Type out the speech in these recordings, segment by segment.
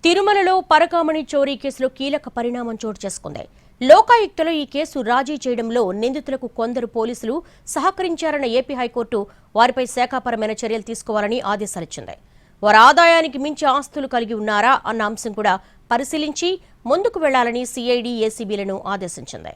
తిరుమలలో పరకామణి చోరీ కేసులో కీలక పరిణామం చోటు చేసుకుంది. లోకాయుక్తలో ఈ కేసు రాజీ చేయడంలో నిందితులకు కొందరు పోలీసులు సహకరించారన్న ఏపీ హైకోర్టు వారిపై శాఖాపరమైన చర్యలు తీసుకోవాలని ఆదేశాలిచ్చింది. వారి ఆదాయానికి మించి ఆస్తులు కలిగి ఉన్నారా అన్న అంశం కూడా పరిశీలించి ముందుకు వెళ్లాలని సిఐడి ఏసీబీలను ఆదేశించింది.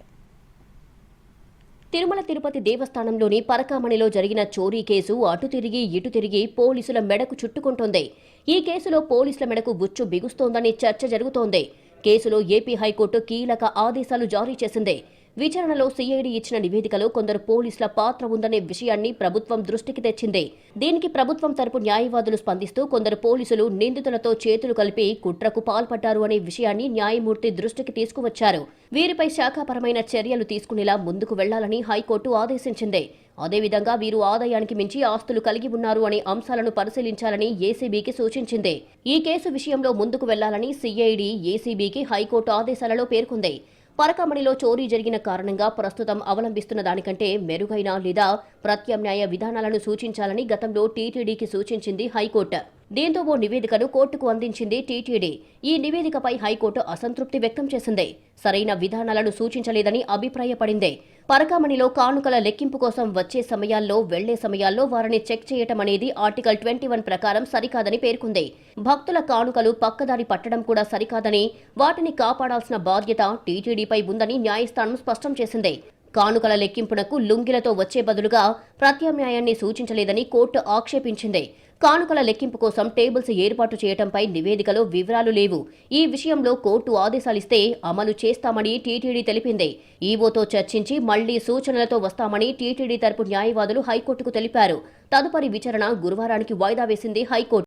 తిరుమల తిరుపతి దేవస్థానంలోని పరకామణిలో జరిగిన చోరీ కేసు అటు తిరిగి ఇటు తిరిగి పోలీసుల మెడకు చుట్టుకుంటోంది. ఈ కేసులో పోలీసుల మెడకు బుచ్చు బిగుస్తోందని చర్చ జరుగుతోంది. కేసులో ఏపీ హైకోర్టు కీలక ఆదేశాలు జారీ చేసింది. విచారణలో సిఐడి ఇచ్చిన నివేదికలో కొందరు పోలీసుల పాత్ర ఉందనే విషయాన్ని ప్రభుత్వం దృష్టికి తెచ్చింది. దీనికి ప్రభుత్వం తరపు న్యాయవాదులు స్పందిస్తూ కొందరు పోలీసులు నిందితులతో చేతులు కలిపి కుట్రకు పాల్పడ్డారు అనే విషయాన్ని న్యాయమూర్తి దృష్టికి తీసుకువచ్చారు. వీరిపై శాఖాపరమైన చర్యలు తీసుకునేలా ముందుకు వెళ్లాలని హైకోర్టు ఆదేశించింది. అదేవిధంగా వీరు ఆదాయానికి మించి ఆస్తులు కలిగి ఉన్నారు అనే అంశాలను పరిశీలించాలని ఏసీబీకి సూచించింది. ఈ కేసు విషయంలో ముందుకు వెళ్లాలని సిఐడి ఏసీబీకి హైకోర్టు ఆదేశాలలో పేర్కొంది. పరకామణిలో చోరీ జరిగిన కారణంగా ప్రస్తుతం అవలంబిస్తున్న దానికంటే మెరుగైన లేదా ప్రత్యామ్నాయ విధానాలను సూచించాలని గతంలో టీటీడీకి సూచించింది హైకోర్టు. దీంతో ఓ నివేదికను కోర్టుకు అందించింది టీటీడీ. ఈ నివేదికపై హైకోర్టు అసంతృప్తి వ్యక్తం చేసింది. సరైన విధానాలను సూచించలేదని అభిప్రాయపడింది. పరకామణిలో కానుకల లెక్కింపు కోసం వచ్చే సమయాల్లో వెళ్లే సమయాల్లో వారిని చెక్ చేయటం అనేది ఆర్టికల్ 21 ప్రకారం సరికాదని పేర్కొంది. భక్తుల కానుకలు పక్కదారి పట్టడం కూడా సరికాదని, వాటిని కాపాడాల్సిన బాధ్యత టీటీడీపై ఉందని న్యాయస్థానం స్పష్టం చేసింది. కానుకల లెక్కింపునకు లుంగిలతో వచ్చే బదులుగా ప్రత్యామ్నాయాన్ని సూచించలేదని కోర్టు ఆక్షేపించింది. కానుకల లెక్కింపు కోసం టేబుల్స్ ఏర్పాటు చేయడంపై నివేదికలో వివరాలు లేవు. ఈ విషయంలో కోర్టు ఆదేశాలిస్తే అమలు చేస్తామని టీటీడీ తెలిపింది. ఈవోతో చర్చించి మళ్లీ సూచనలతో వస్తామని టీటీడీ తరపు న్యాయవాదులు హైకోర్టుకు తెలిపారు. తదుపరి విచారణ గురువారానికి వాయిదా వేసింది హైకోర్టు.